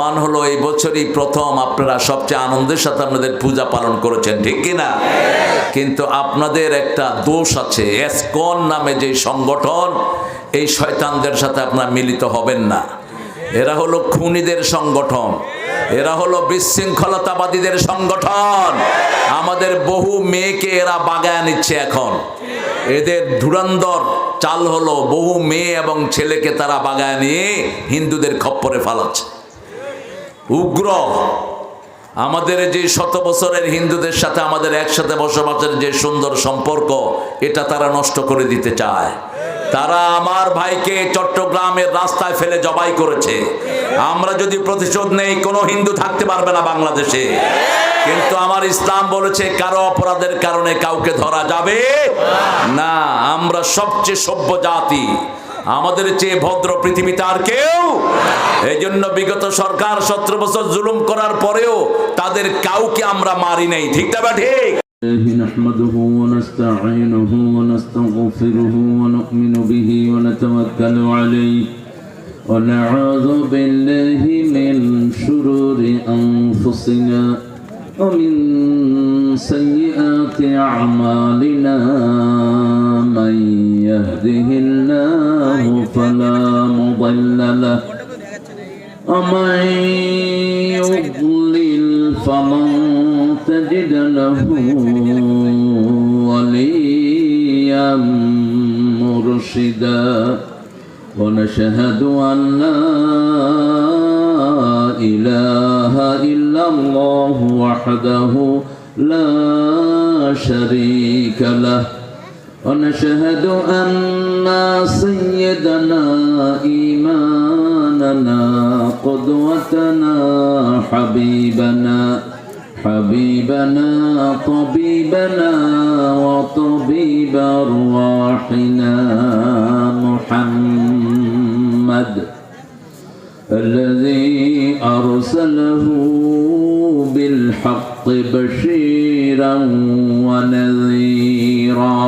প্রমাণ হলো এই বছরই প্রথম আপনারা সবচেয়ে আনন্দের সাথে আপনাদের পূজা পালন করেছেন, ঠিক কিনা? কিন্তু আপনাদের একটা দোষ আছে, এসকন নামে যে সংগঠন, এই শয়তানদের সাথে আপনারা মিলিত হবেন না। এরা হলো খুনিদের সংগঠন, এরা হলো বিশৃঙ্খলতাবাদীদের সংগঠন। আমাদের বহু মেয়েকে এরা বাগায় নিচ্ছে। এখন এদের ধুরন্ধর চাল হলো বহু মেয়ে এবং ছেলেকে তারা বাগায় নিয়ে হিন্দুদের খপ্পরে ফালাচ্ছে। উগ্র। আমাদের যে শত বছরের হিন্দুদের সাথে আমাদের একসাথে বসবাসের যে সুন্দর সম্পর্ক, এটা তারা নষ্ট করে দিতে চায়। তারা আমার ভাইকে চট্টগ্রামের রাস্তায় ফেলে জবাই করেছে। আমরা যদি প্রতিশোধ নেই, কোনো হিন্দু থাকতে পারবে না বাংলাদেশে। কিন্তু আমার ইসলাম বলেছে কারো অপরাধের কারণে কাউকে ধরা যাবে না। আমরা সবচেয়ে সভ্য জাতি, আমাদের চেয়ে ভদ্র পৃথিবীতে আর কেউ। এই জন্য বিগত সরকার 17 বছর জুলুম করার পরেও তাদের কাউকে আমরা মারি নাই, ঠিক না বা ঠিক? نحمده ونستعينه ونستغفره ونؤمن به ونتوكل عليه ونعوذ بالله من شرور أنفسنا ومن سيئات أعمالنا من يهده الله فلا مضل له ومن يضلل فمن تجد له وليا مرشدا ونشهد أن لا إله إلا الله وحده لا شريك له ونشهد أن سيدنا إيماننا قدوتنا حبيبنا طبيبنا وطبيب أرواحنا محمد الذي أرسله بالحق بشيرا ونذيرا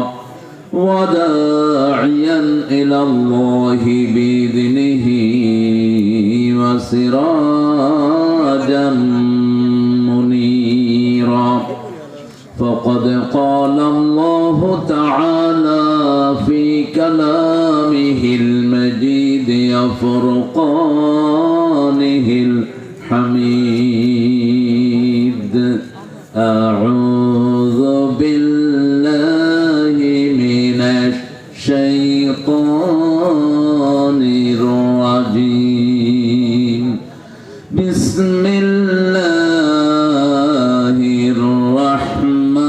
وداعيا إلى الله بإذنه وسراجا منيرا فقد قال الله تعالى في كلامه المجيد وفرقانه الحميد أعوذ بالله من الشيطان الرجيم بسم الله الرحمن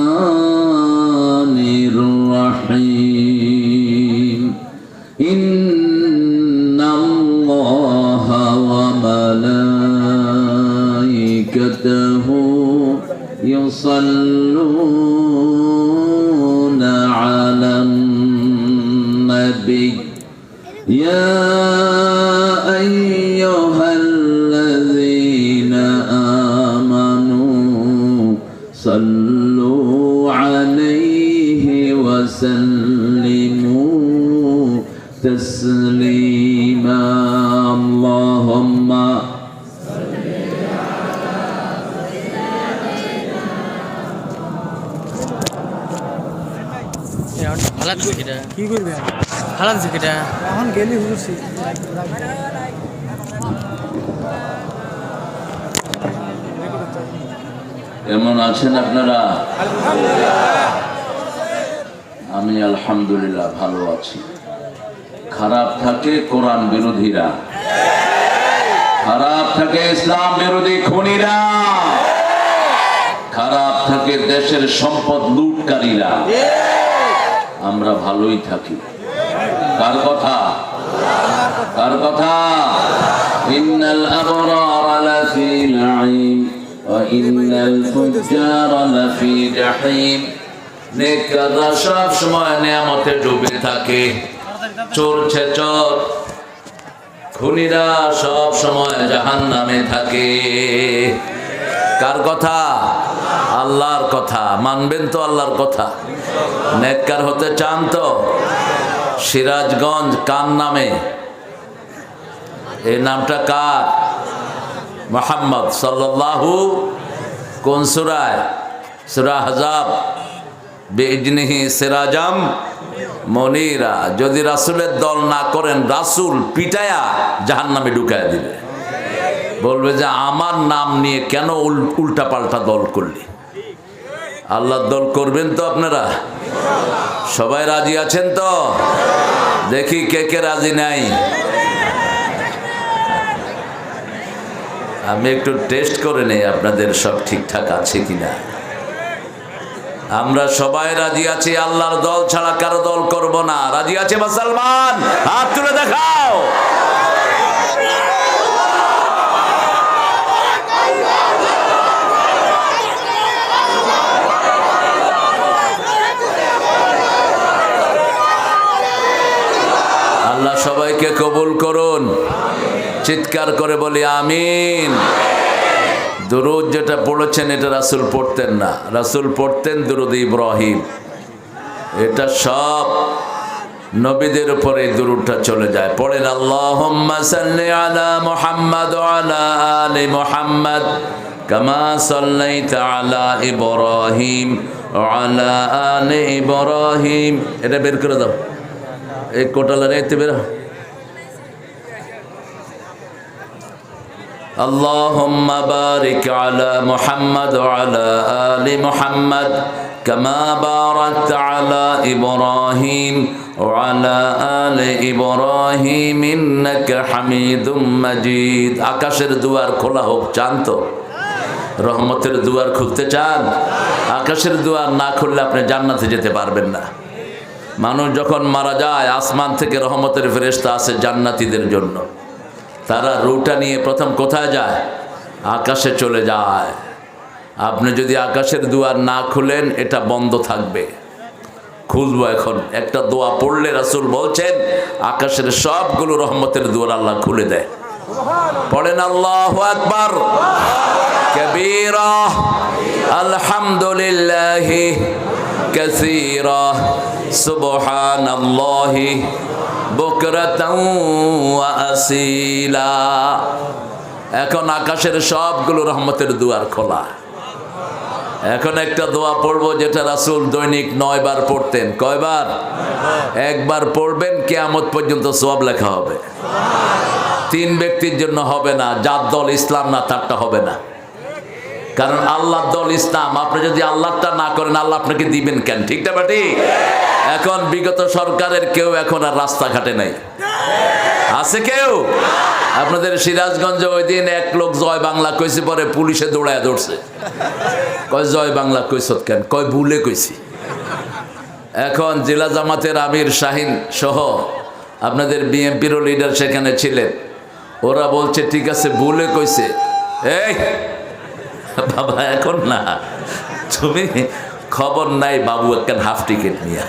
الرحيم إن الله وملائكته يصلون على النبي يا أيها الذين آمنوا صلوا عليه وسلموا تسليما اللهم কি করবে হালাল কেটা এখন গেলি হুজুরছি কেমন আছেন আপনারা? আমি আলহামদুলিল্লাহ ভালো আছি। খারাপ থাকে কোরআন বিরোধীরা, খারাপ থাকে ইসলাম বিরোধী খুনিরা, খারাপ থাকে দেশের সম্পদ লুটকারীরা। আমরা ভালোই থাকি। কার কথা? কার কথা? ইন্নাল আবরারা লাফি নাঈম ওয়া ইন্নাল ফুজ্জারা লাফি জাহিম। নেককাররা সব সময় নিয়ামতে ডুবে থাকে, চোর ছেচর খুনিরা সব সময় জাহান্নামে থাকে। কার কথা? আল্লাহর কথা। মানবেন তো আল্লাহর কথা? নেককার হতে চান তো? সিরাজগঞ্জ কার নামে? এই নামটা কার? মুহাম্মদ সাল্লাল্লাহু কোন সূরায়? সূরা আহজাব। বিইজনিহি সিরাজাম মনিরা। যদি রাসূলের দল না করেন, রাসূল পিটায়া জাহান্নামে ঢুকায়া দিবে। বলবে যে আমার নাম নিয়ে কেন উল্টা পাল্টা দল করলি? আল্লাহর দল করবেন তো আপনারা? সবাই রাজি আছেন তো? দেখি কে কে রাজি নাই। আমি একটু টেস্ট করে নেই আপনাদের সব ঠিকঠাক আছে কিনা। আমরা সবাই রাজি আছি, আল্লাহর দল ছাড়া কারো দল করব না। রাজি আছে মুসলমান? হাত তুলে দেখাও। আল্লাহ সবাইকে কবুল করুন। চিৎকার করে বলি আমিন। দুরূদ যেটা পড়েছেন এটা রাসূল পড়তেন না, রাসূল পড়তেন দুরূদ ইব্রাহিম। এটা সব নবীদের উপরে দুরূদটা চলে যায়। পড়েন আল্লাহুম্মা সাল্লি আলা মুহাম্মাদ ওয়া আলা আলি মুহাম্মাদ কামা সাল্লাইতা আলা ইব্রাহিম ওয়া আলা আলি ইব্রাহিম। এটা বের করে দাও, এই কোটালারে এতে বের। আল্লাহুম্মা বারিক আলা মুহাম্মাদ ওয়া আলা আলি মুহাম্মাদ কামা বারাকতা আলা ইব্রাহিম ওয়া আলা আলি ইব্রাহিম ইন্নাকা হামিদুম মাজিদ। আকাশের দুয়ার খোলা হোক, চান তো? রহমতের দুয়ার খুলতে চান? আকাশের দুয়ার না খুললে আপনি জান্নাতে যেতে পারবেন না। মানুষ যখন মারা যায়, আসমান থেকে রহমতের ফেরেশতা আসে জান্নাতীদের জন্য। তারা রুটা নিয়ে প্রথম কোথায় যায়? আকাশে চলে যায়। আপনি যদি আকাশের দুয়ার না খুলেন, এটা বন্ধ থাকবে। খুলবো এখন। একটা দোয়া পড়লে রাসূল বলছেন আকাশের সবগুলো রহমতের দুয়ার আল্লাহ খুলে দেয়। পড়েন আল্লাহু আকবার কবীরা আলহামদুলিল্লাহি কাসীরা সুবহানাল্লাহি বুকরাতাও ওয়া আসীলা। এখন আকাশের সবগুলো রহমতের দুয়ার খোলা। এখন একটা দোয়া পড়বো যেটা রাসূল দৈনিক 9 বার পড়তেন। কয়বার? একবার পড়বেন, কিয়ামত পর্যন্ত সওয়াব লেখা হবে। 3 ব্যক্তির জন্য হবে না, যার দল ইসলাম না তারটা হবে না। কারণ আল্লাহর দল ইসলাম। আপনি যদি আল্লাহটা না করেন, আল্লাহ আপনাকে দিবেন কেন? ঠিক না বেটি? এখন বিগত সরকারের কেউ এখন আর রাস্তাঘাটে নাই, আছে কেউ? আপনাদের সিরাজগঞ্জে ওই দিন এক লোক জয় বাংলা কইছে, পরে পুলিশে দৌড়ায় ধরছে। কয় জয় বাংলা কইছত কেন? কয় ভুলে কইছি। এখন জেলা জামাতের আমির শাহিন সহ আপনাদের বিএনপিরও লিডার সেখানে ছিলেন। ওরা বলছে ঠিক আছে ভুলে কইছে। এই বাবা, এখন না, তুমি খবর নাই বাবু, একটা হাফ টিকিট নিয়ে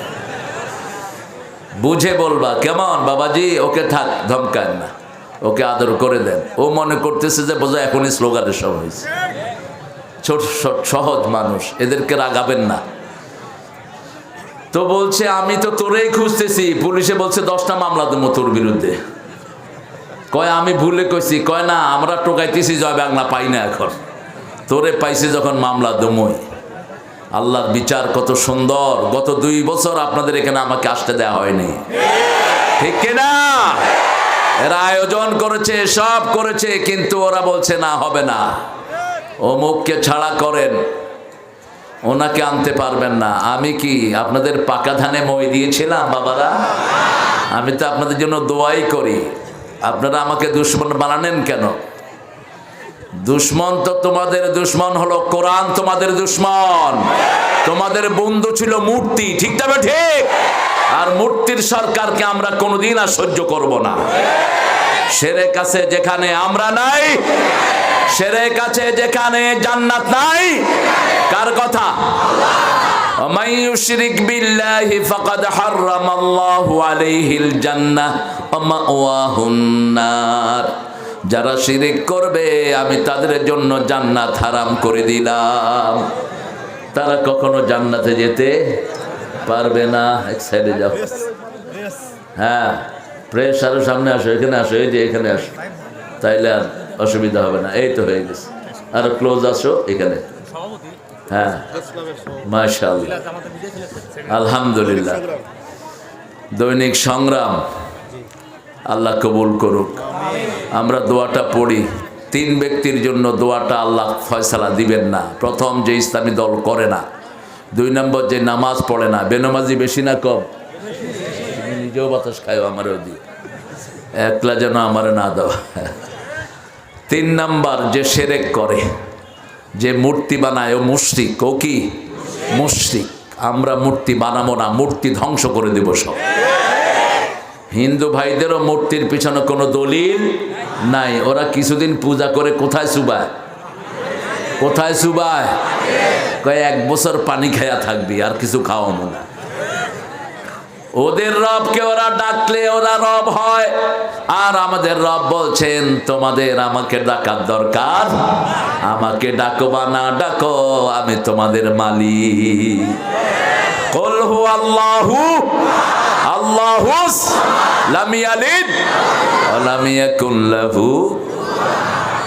বুঝে বলবা। কেমন বাবাজি? ওকে থাক, ধমকান না, ওকে আদর করে দেন। ও মনে করতেছে যে বোঝা এখনই স্লোগানের সময় হয়েছে। ছোট সহজ মানুষ, এদেরকে রাগাবেন না। তো বলছে আমি তো তোরেই খুঁজতেছি। পুলিশে বলছে 10টা মামলা দেবো তোর বিরুদ্ধে। কয় আমি ভুলে কইছি। কয় না, আমরা টোকাইতেছি জয় বাংলা পাই না, এখন তোরে পাইছি যখন মামলা দমই। আল্লাহর বিচার কত সুন্দর। গত 2 বছর আপনাদের এখানে আমাকে আসতে দেওয়া হয়নি, ঠিক কিনা? এরা আয়োজন করেছে, সব করেছে, কিন্তু ওরা বলছে না, হবে না। অমুককে ছাড়া করেন, ওনাকে আনতে পারবেন না। আমি কি আপনাদের পাকা ধানে মই দিয়েছিলাম বাবারা? আমি তো আপনাদের জন্য দোয়াই করি। আপনারা আমাকে দুশ্মন বানানেন কেন? দুশ্মন তো তোমাদের দুশ্মন হলো কোরআন, তোমাদের দুশ্মন। তোমাদের বন্ধু ছিল মূর্তি, ঠিক তবে ঠিক। আর মূর্তির সরকারকে আমরা কোনোদিন আর সহ্য করব না। শিরক আছে যেখানে আমরা নাই, শিরক আছে যেখানে জান্নাত নাই। কার কথা? ومن يشرك بالله فقد حرم الله عليه الجنة ومأواه النار। যারা শিরক করবে আমি তাদের জন্য জান্নাত হারাম করে দিলাম। তারা কখনো জান্নাতে যেতে পারবে না। এক সাইডে যাও। হ্যাঁ, প্রেস আরো সামনে আসো, এখানে আসো, এই যে এখানে আসো, তাইলে আর অসুবিধা হবে না। এই তো হয়ে গেছে। আর ক্লোজ আসো এখানে। হ্যাঁ, মাশাআল্লাহ, আলহামদুলিল্লাহ। দৈনিক সংগ্রাম আল্লাহ কবুল করুক। আমরা দোয়াটা পড়ি। 3 ব্যক্তির জন্য দোয়াটা আল্লাহ ফয়সালা দিবেন না। প্রথম, যে ইসলামী দল করে না। 2 নম্বর, যে নামাজ পড়ে না। বেনামাজি বেশি না কম? তুমি নিজেও বাতাস খাও, আমারও দিও, একলা যেন আমার না দাও। 3 নম্বর, যে শিরক করে, যে মূর্তি বানায়, ও মুশরিক। ও কি? মুশরিক। আমরা মূর্তি বানাবো না, মূর্তি ধ্বংস করে দেব সব। হিন্দু ভাইদেরও মূর্তির পিছনে কোনো দলিল নাই। ওরা কিছুদিন পূজা করে কোথায় চুবায়? কোথায় চুবায়? কয় 1 বছর পানি খায়া থাকবি, আর কিছু খাওয়াবো না। ওদের রবকে ওরা ডাকলে ওরা রব হয়। আর আমাদের রব বলছেন, তোমাদের আমাকে ডাকার দরকার, আমাকে ডাকো বা না ডাকো, আমি তোমাদের মালিক। কুল হু আল্লাহু আল্লাহুস লাম ইয়ালিদ ওয়া লাম ইয়াকুল লাহু।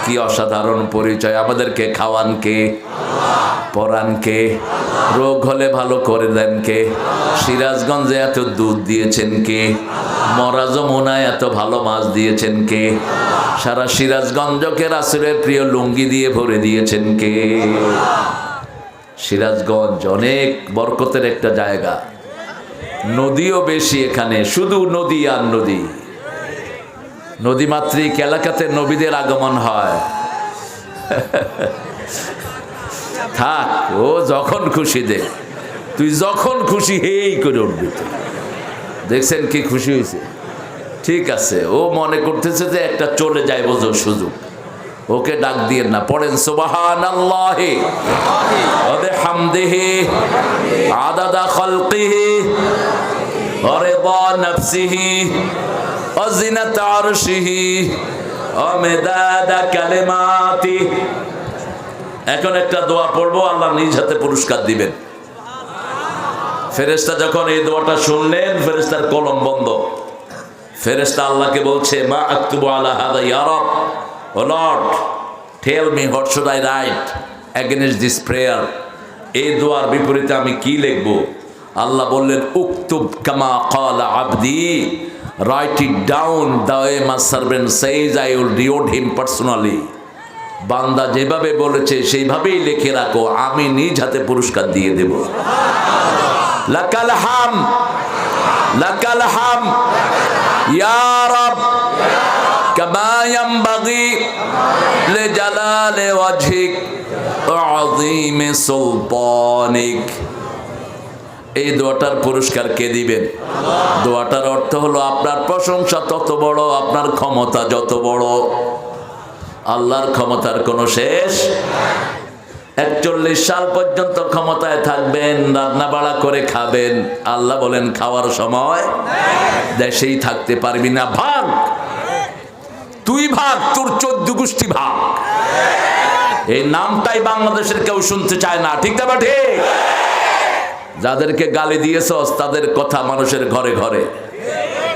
কি অসাধারণ পরিচয়! আমাদেরকে খাওয়ান কে? পরান কে? রোগ হলে ভালো করে দেন কে? সিরাজগঞ্জে এত দুধ দিয়েছেন কে? মরা যমুনায় এত ভালো মাছ দিয়েছেন কে? সারা সিরাজগঞ্জকে রাসূলের প্রিয় লুঙ্গি দিয়ে ভরে দিয়েছেন কে? সিরাজগঞ্জ অনেক বরকতের একটা জায়গা। নদীও বেশি এখানে, শুধু নদী আর নদী। নদীমাতৃক এলাকাতে নবীদের আগমন হয়। থাক, ও যখন খুশি দে, তুই যখন খুশি হেই করে উঠবি। দেখছেন কি খুশি হয়েছে? ঠিক আছে, ও মনে করতেছে যে একটা চলে যায় বোঝো সুযোগ। ওকে ডাক দিয়ে না। পড়েন সুবহানাল্লাহি ওয়া বিহামদিহি আদাদা খালকিহি ওয়া রিদা নাফসিহি ওয়া জিনাতা আরশিহি ওয়া মিদাদা কালিমাতি। এখন একটা দোয়া পড়বো, আল্লাহ নিজ হাতে পুরস্কার দিবেন। ফেরেশতা যখন এই দোয়াটা শুনলেন, ফেরেশতার কলম বন্ধ। ফেরেশতা আল্লাহকে বলছে, মা আকতুবু আলা হাদা ইয়া রব, O lord, tell me what should I write against this prayer. এই দোয়ার বিপরীতে আমি কি লিখব? আল্লাহ বললেন, উকতুব কামা ক্বালা আবদি, write it down the way my servant says I will reward him personally. বান্দা যেভাবে বলেছে সেইভাবেই লিখে রাখো, আমি নিজ হাতে পুরস্কার দিয়ে দেব। লাকাল হাম, লাকাল হাম ইয়া রব কামা ইয়ানবাগি লিজালালি ওয়াজহিক ওয়া আযীমি সুলতানিক। এই দোয়াটার পুরস্কার কে দিবেন? দোয়াটার অর্থ হলো, আপনার প্রশংসা তত বড়, আপনার ক্ষমতা যত বড়। আল্লাহর ক্ষমতার কোনো শেষ। 41 সাল পর্যন্ত ক্ষমতায় থাকবেন, রান্না বাড়া করে খাবেন। আল্লাহ বলেন, খাওয়ার সময় দেশেই থাকতে পারবি না, ভাগ, তুই ভাগ, তোর 14 গোষ্ঠী ভাগ। এই নামটাই বাংলাদেশের কেউ শুনতে চায় না, ঠিক না? ঠিক। যাদেরকে গালি দিয়েছস তাদের কথা মানুষের ঘরে ঘরে,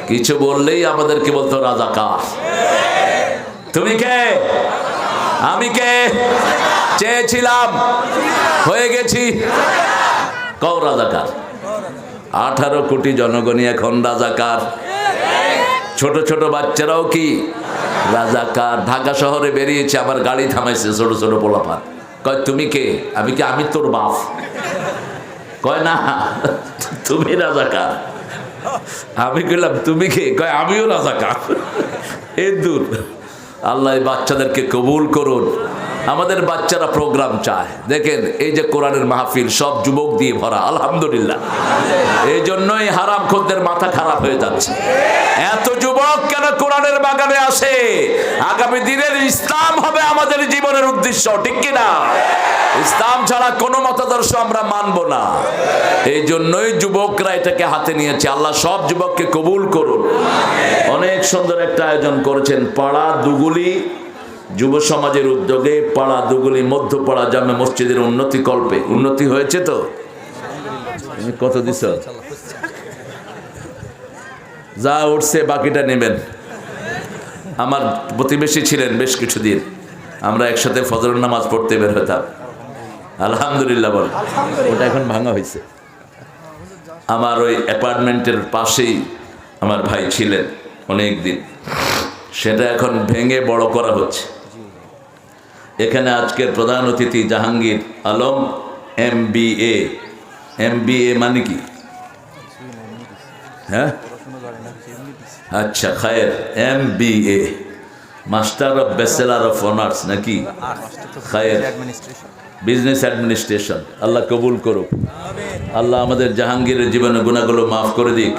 কিছু বললেই আমাদেরকে বলতো রাজাকার। তুমি কে? আমি কে? চেয়েছিলাম, হয়ে গেছি। কও রাজাকার। 18 কোটি জনগণই এখন রাজাকার। ছোট ছোট বাচ্চারাও কি রাজাকার। ঢাকা শহরে বেরিয়েছে, আমার গাড়ি থামাইছে ছোট ছোট পোলাপান। কয় তুমি কে? আমি কি? আমি তোর বাপ। কয় না, তুমি রাজাকার। আমি কইলাম তুমি কে? কয় আমিও রাজাকার। এই দূর। আল্লাহ বাচ্চাদেরকে কবুল করুন। আমাদের বাচ্চারা প্রোগ্রাম চায়। দেখেন, এই যে কোরআনের মাহফিল সব যুবক দিয়ে ভরা, আলহামদুলিল্লাহ। এই জন্যই হারাম খোরদের মাথা খারাপ হয়ে যাচ্ছে। এত যুবক কেন কোরআনের বাগানে আসে? আগামী দিনের ইসলাম হবে আমাদের জীবনের উদ্দেশ্য, ঠিক কিনা? ইসলাম ছাড়া কোনো মতাদর্শ আমরা মানব না। এই জন্যই যুবকরা এটাকে হাতে নিয়েছে। আল্লাহ সব যুবককে কবুল করুন। অনেক সুন্দর একটা আয়োজন করেছেন পাড়া দুগুলি যুব সমাজের উদ্যোগে। পাড়া দুগুলি মধ্যপাড়া জামে মসজিদের উন্নতি কল্পে। উন্নতি হয়েছে তো? কত দিছ? যা উঠছে বাকিটা নেবেন। আমার প্রতিবেশী ছিলেন বেশ কিছুদিন, আমরা একসাথে ফজরের নামাজ পড়তে বের হতাম। আলহামদুলিল্লাহ বল। ওটা এখন ভাঙা হয়েছে। আমার ওই অ্যাপার্টমেন্টের পাশেই আমার ভাই ছিলেন অনেক দিন, সেটা এখন ভেঙে বড় করা হচ্ছে। এখানে আজকের প্রধান অতিথি জাহাঙ্গীর আলম MBA। MBA মানে কি? হ্যাঁ, আচ্ছা খায়ের। MBA master of bachelor of honours নাকি? খায়ের, বিজনেস অ্যাডমিনিস্ট্রেশন। আল্লাহ কবুল করুক। আল্লাহ আমাদের জাহাঙ্গীরের জীবনে গুনাহগুলো মাফ করে দিক।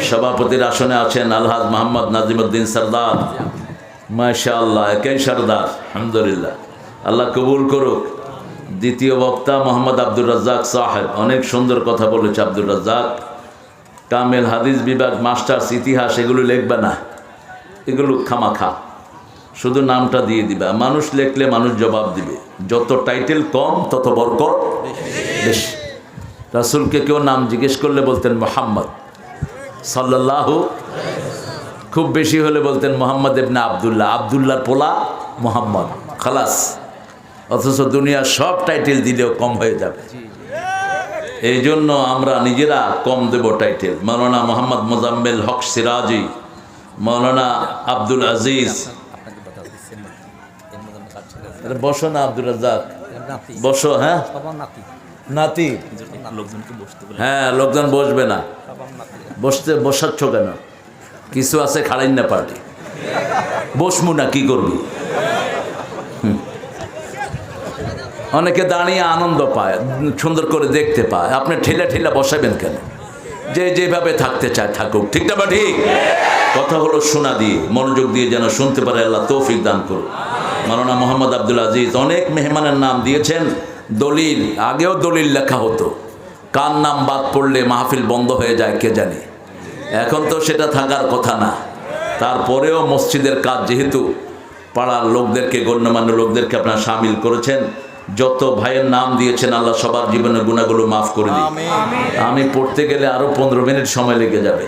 সভাপতির আসনে আছেন আলহাজ মোহাম্মদ নাজিমউদ্দিন সরদার, মাশাআল্লাহ, একাই সরদার, আলহামদুলিল্লাহ, আল্লাহ কবুল করুক। দ্বিতীয় বক্তা মোহাম্মদ আব্দুর রাজ্জাক সাহেব, অনেক সুন্দর কথা বলেছে আব্দুর রাজ্জাক। কামেল হাদিস বিভাগ, মাস্টার্স ইতিহাস, এগুলো লিখবে না, এগুলো খামাখা, শুধু নামটা দিয়ে দিবা। মানুষ লিখলে মানুষ জবাব দিবে। যত টাইটেল কম তত বরকত বেশি। রাসূলকে কেউ নাম জিজ্ঞেস করলে বলতেন মুহাম্মদ সাল্লাল্লাহু, খুব বেশি হলে বলতেন মোহাম্মদ ইবনে আব্দুল্লাহ, আব্দুল্লাহর পোলা মোহাম্মদ, খালাস। অথচ দুনিয়ার সব টাইটেল দিলেও কম হয়ে যাবে। এই জন্য আমরা নিজেরা কম দেব টাইটেল। মাওলানা মোহাম্মদ মোজাম্মেল হক সিরাজি, মাওলানা আব্দুল আজিজ। বসো না আব্দুর রাজ্জাক, বসো। হ্যাঁ নাতি, হ্যাঁ লোকজন বসবে না, বসাচ্ছ কেন? কিছু আছে খাড়াই না পার্টি, বসমু না, কি করবি? অনেকে দাঁড়িয়ে আনন্দ পায়, সুন্দর করে দেখতে পায়। আপনি ঠেলা ঠেলা বসাবেন কেন? যে যেভাবে থাকতে চায় থাকুক, ঠিক না? বা ঠিক কথা হলো শোনা দিয়ে, মনোযোগ দিয়ে যেন শুনতে পারে, আল্লাহ তৌফিক দান করুন। মাওলানা মোহাম্মদ আব্দুল আজিজ অনেক মেহমানের নাম দিয়েছেন। দলিল, আগেও দলিল লেখা হতো, কার নাম বাদ পড়লে মাহফিল বন্ধ হয়ে যায় কে জানে। এখন তো সেটা থাকার কথা না। তারপরেও মসজিদের কাজ যেহেতু, পাড়ার লোকদেরকে, গণ্যমান্য লোকদেরকে আপনারা সামিল করেছেন। যত ভাইয়ের নাম দিয়েছেন আল্লাহ সবার জীবনের গুনাহগুলো মাফ করে দিন। আমি পড়তে গেলে আরো 15 মিনিট সময় লেগে যাবে।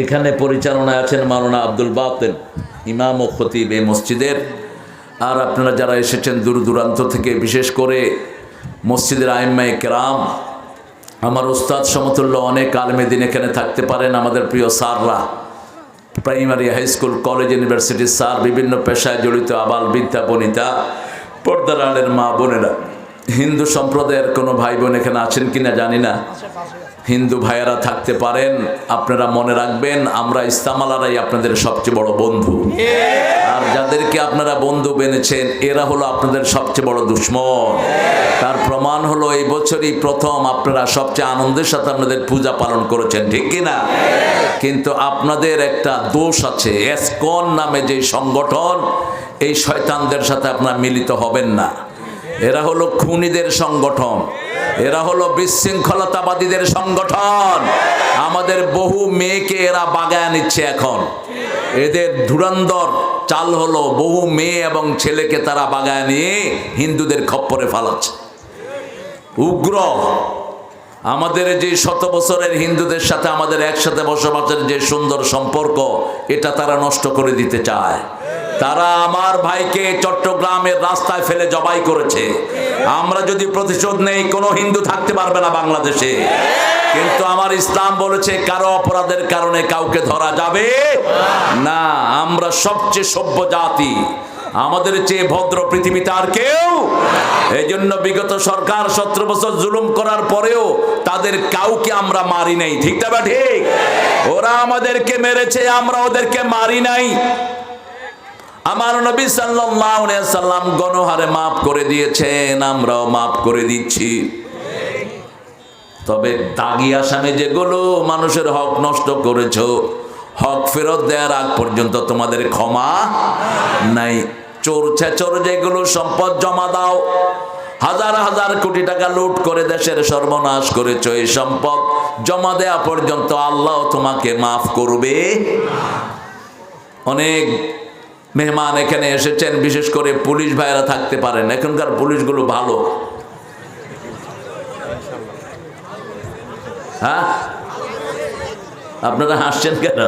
এখানে পরিচালনায় আছেন মাওলানা আব্দুল বাতেন, ইমাম ও খতিব এই মসজিদের। আর আপনারা যারা এসেছেন দূর দূরান্ত থেকে, বিশেষ করে মসজিদের আইম্মায়ে কেরাম, আমার উস্তাদ সমতুল্য অনেক আলেমে দিন এখানে থাকতে পারেন। আমাদের প্রিয় স্যাররা, প্রাইমারি, হাই স্কুল, কলেজ, ইউনিভার্সিটির স্যার, বিভিন্ন পেশায় জড়িত আবাল বৃদ্ধা বনিতা, পর্দার আলের মা বোনেরা, হিন্দু সম্প্রদায়ের কোনো ভাই বোন এখানে আছেন কিনা জানি না। হিন্দু ভাইয়েরা থাকতে পারেন। আপনারা মনে রাখবেন, আমরা ইসলামালারাই আপনাদের সবচেয়ে বড় বন্ধু। আর যাদেরকে আপনারা বন্ধু বেনেছেন এরা হলো আপনাদের সবচেয়ে বড় দুশ্মন। তার প্রমাণ হলো এই বছরই প্রথম আপনারা সবচেয়ে আনন্দের সাথে আপনাদের পূজা পালন করেছেন, ঠিক কিনা? কিন্তু আপনাদের একটা দোষ আছে। এসকন নামে যে সংগঠন, এই শয়তানদের সাথে আপনারা মিলিত হবেন না। এরা হলো খুনিদের সংগঠন, এরা হলো বিশৃঙ্খলতাবাদীদের সংগঠন। আমাদের বহু মেয়েকে এরা বাগায় নিচ্ছে। এখন এদের ধুরন্ধর চাল হলো বহু মেয়ে এবং ছেলেকে তারা বাগায় নিয়ে হিন্দুদের খপ্পরে ফালাচ্ছে। উগ্র। আমাদের যে শত বছরের হিন্দুদের সাথে আমাদের একসাথে বসবাসের যে সুন্দর সম্পর্ক, এটা তারা নষ্ট করে দিতে চায়। তারা আমার ভাইকে চট্টগ্রামের রাস্তায় ফেলে জবাই করেছে। আমরা যদি প্রতিশোধ নেই, কোনো হিন্দু থাকতে পারবে না বাংলাদেশে। কিন্তু আমার ইসলাম বলেছে কারো অপরাধের কারণে কাউকে ধরা যাবে না। আমরা সবচেয়ে সভ্য জাতি, আমাদের চেয়ে ভদ্র পৃথিবীতে আর কেউ। এই জন্য বিগত সরকার 17 বছর জুলুম করার পরেও তাদের কাউকে আমরা মারি নাই, ঠিক না? ঠিক। ওরা আমাদেরকে মেরেছে, আমরা ওদেরকে মারি নাই। আমার নবী সাল্লাল্লাহু আলাইহি সাল্লাম গণহারে মাফ করে দিয়েছেন, আমরাও মাফ করে দিচ্ছি। তবে দাগি আসামে যেগুলো মানুষের হক নষ্ট করেছো, হক ফেরত দেওয়ার আগ পর্যন্ত তোমাদের ক্ষমা নাই। চোর ছেচর যেগুলো সম্পদ জমা দাও, হাজার হাজার কোটি টাকা লুট করে দেশের সর্বনাশ করেছো, এই সম্পদ জমা দেওয়া পর্যন্ত আল্লাহ তোমাকে মাফ করবে। অনেক মেহমান এখানে এসেছেন, বিশেষ করে পুলিশ ভাইয়েরা থাকতে পারেন। এখনকার পুলিশগুলো ভালো। হ্যাঁ, আপনারা হাসছেন কেন?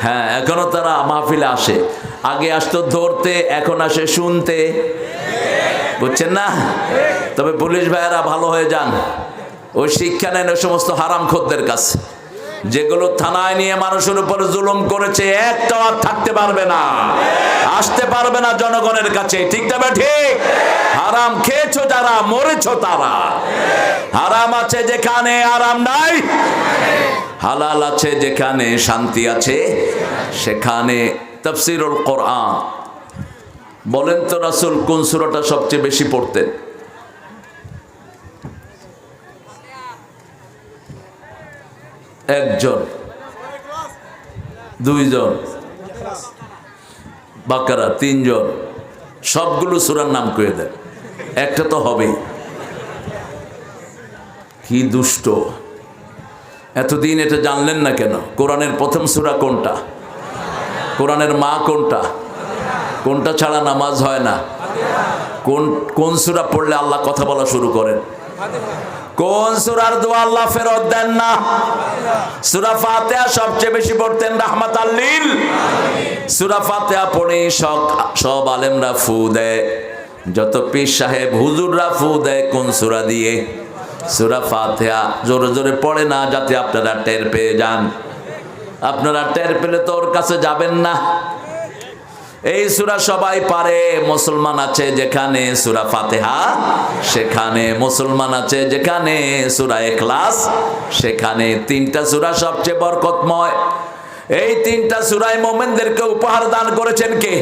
হ্যাঁ, এখনো তারা মাহফিলে আসে। আগে আসতো ধরতে, এখন আসে শুনতে। বুঝছেন না? তবে পুলিশ ভাইয়েরা ভালো হয়ে যান, ওই শিক্ষা নেন ওই সমস্ত হারাম খোরদের কাছে, যেগুলো থানায় নিয়ে মানুষের উপর জুলুম করেছে, একটাও আর থাকতে পারবে না, আসতে পারবে না জনগণের কাছে। ঠিক তবে ঠিক, হারাম খেয়েছো যারা, মরেছো তারা। হারাম আছে যেখানে আরাম নাই, হালাল আছে যেখানে শান্তি আছে সেখানে। তাফসীরুল কোরআন। বলেন তো রাসূল কোন সূরাটা সবচেয়ে বেশি পড়তেন? একজন, দুইজন, বাকারা তিনজন, সবগুলো সূরার নাম কয়ে দেন, একটা তো হবেই। কি দুষ্ট! এতদিন এটা জানলেন না কেন? কোরআনের প্রথম সূরা কোনটা? কোরআনের মা কোনটা? কোনটা ছাড়া নামাজ হয় না? কোন সূরা পড়লে আল্লাহ কথা বলা শুরু করেন? কোন সূরার দোয়া আল্লাহ ফেরত দেন না? সূরা ফাতিহা সবচেয়ে বেশি পড়তেন রাহমাতাল লিল। সূরা ফাতিহা পড়ে সব আলেমরা ফু দেয়, যত পীর সাহেব হুজুররা ফু দেয় কোন সূরা দিয়ে? সূরা ফাতিহা। জোরে জোরে পড়ে না, যাতে আপনারা টের পেয়ে যান। আপনারা টের পেলে তো ওর কাছে যাবেন না। এই সূরা সবাই পারে। মুসলমান আছে যেখানে সূরা ফাতিহা সেখানে, মুসলমান আছে যেখানে সূরা ইখলাস সেখানে। তিনটা সূরা সবচেয়ে বরকতময়। এই তিনটা সূরায় মুমিনদেরকে উপহার দান করেছেন কে?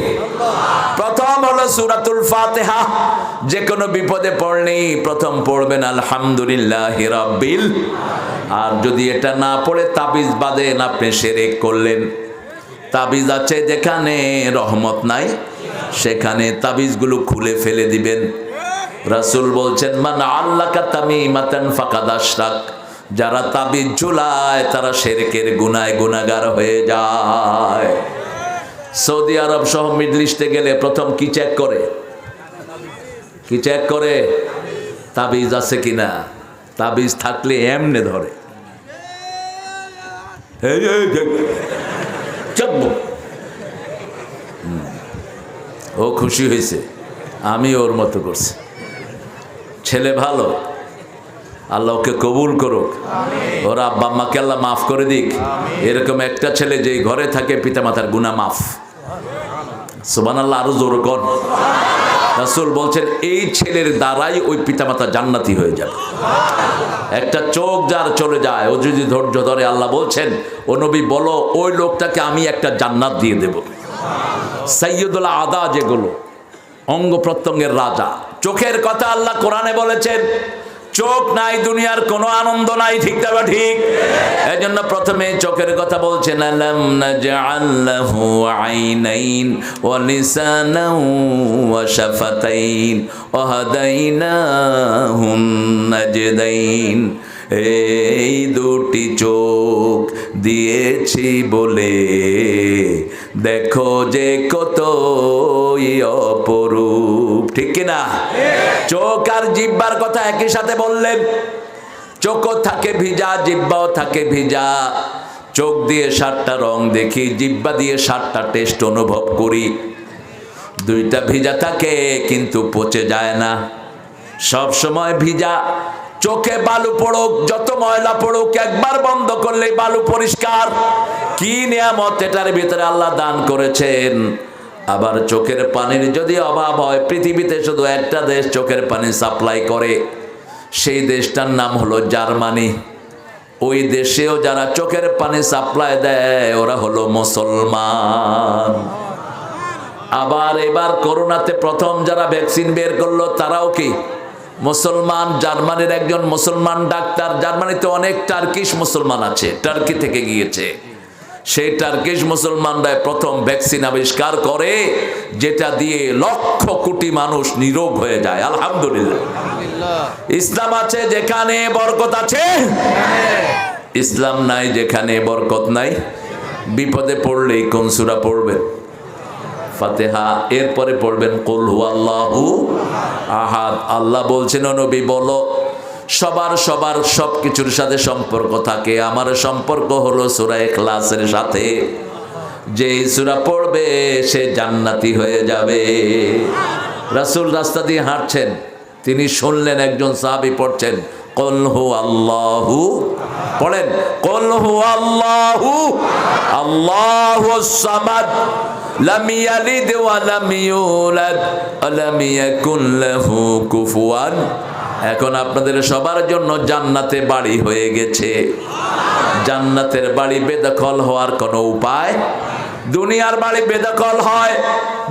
প্রথম হলো সূরাতুল ফাতিহা। যে কোনো বিপদে পড়লেই প্রথম পড়বেন আলহামদুলিল্লাহি রাব্বিল। আর যদি এটা না পড়ে তাবিজ বাঁধেন, আপনি শিরক করলেন। তাবিজ আছে যেখানে রহমত নাই সেখানে তাবিজগুলো খুলে ফেলে দিবেন। রাসূল বলছেন মান আল্লাকা তামিমাতান ফাকাদ আশরাক। যারা তাবিজ ঝুলায় তারা শিরকের গুনায় গুনাহগার হয়ে যায়। সৌদি আরব সহ মিডল ইস্টে গেলে প্রথম কি চেক করে? কি চেক করে? তাবিজ আছে কিনা। তাবিজ থাকলে এমনে ধরে, ও খুশি হয়েছে, আমি ওর মতো করছি। ছেলে ভালো, আল্লাহ ওকে কবুল করুক, ওর আব্বা আম্মাকে আল্লাহ মাফ করে দিক। এরকম একটা ছেলে যে ঘরে থাকে পিতামাতার গুনাহ মাফ। সুবহানাল্লাহ, আরো জোর কর। রাসূল বলছেন এই ছেলের দ্বারাই ওই পিতামাতা জান্নাতি হয়ে যাবে। একটা চোখ যার চলে যায়, ও যদি ধৈর্য ধরে, আল্লাহ বলছেন ও নবী বলো ওই লোকটাকে আমি একটা জান্নাত দিয়ে দেব। সাইয়্যিদুল আদা, যেগুলো অঙ্গ প্রত্যঙ্গের রাজা। চোখের কথা আল্লাহ কোরআনে বলেছেন, চোখ নাই দুনিয়ার কোনো আনন্দ নাই। ঠিক না ঠিক? এই জন্য প্রথমে চোখের কথা বলছেন আলাম নাজআল লাহু আইনাইন ওয়া লিসানান ওয়া শাফাতাইন ওয়া হাদাইনাহুন নাজদাইন। এই দুটি চোখ দিয়েছি বলে দেখো যে কত অপরূপ। ঠিক কিনা? চোখ আর জিহ্বার কথা একই সাথে বললেন। চোখও থাকে ভিজা, জিহ্বাও থাকে ভিজা। চোখ দিয়ে 7টা রং দেখি, জিহ্বা দিয়ে 7টা টেস্ট অনুভব করি। দুইটা ভিজা থাকে কিন্তু পচে যায় না, সব সময় ভিজা। চোখে বালু পড়ুক, যত ময়লা পড়ুক, একবার বন্ধ করলেই বালু পরিষ্কার। কি নিয়ামত এটার ভিতরে আল্লাহ দান করেছেন। আবার চোখের পানির যদি অভাব হয়, পৃথিবীতে শুধু একটা দেশ চোখের পানি সাপ্লাই করে, সেই দেশটার নাম হলো জার্মানি। ওই দেশেও যারা চোখের পানি সাপ্লাই দেয় ওরা হলো মুসলমান। আবার এবার করোনাতে প্রথম যারা ভ্যাকসিন বের করলো তারাও কি মুসলমান। জার্মানির একজন মুসলমান ডাক্তার, জার্মানিতে অনেক টার্কিশ মুসলমান আছে, টার্কি থেকে গিয়েছে, সেই টার্কিশ মুসলমানরা প্রথম ভ্যাকসিন আবিষ্কার করে যেটা দিয়ে লক্ষ কোটি মানুষ নিরোগ হয়ে যায়। আলহামদুলিল্লাহ। ইসলাম আছে যেখানে বরকত আছে, ইসলাম নাই যেখানে বরকত নাই। বিপদে পড়লেই কোন সূরা পড়বেন? ফাতিহা। এরপরে পড়বেন কুল হুয়াল্লাহু আহাদ। আল্লাহ বলছেন ও নবী বলো সবার সব কিছুর সাথে সম্পর্ক থাকে, আমার সম্পর্ক হলো সূরা ইখলাসের সাথে। যে সূরা পড়বে সে জান্নাতি হয়ে যাবে। রাসূল রাস্তা দিয়ে হাঁটছেন, তিনি শুনলেন একজন সাহাবী পড়ছেন কুল হু আল্লাহু, পড়েন কুল হু আল্লাহু আল্লাহুস সামাদ লাম ইয়ালিদ ওয়া লাম ইউলাদ ওয়া লাম ইয়াকুল লাহু কুফুয়ান। এখন আপনাদের সবার জন্য জান্নাতে বাড়ি হয়ে গেছে। জান্নাতের বাড়ি বেদখল হওয়ার কোনো উপায়? দুনিয়ার বাড়ি বেদখল হয়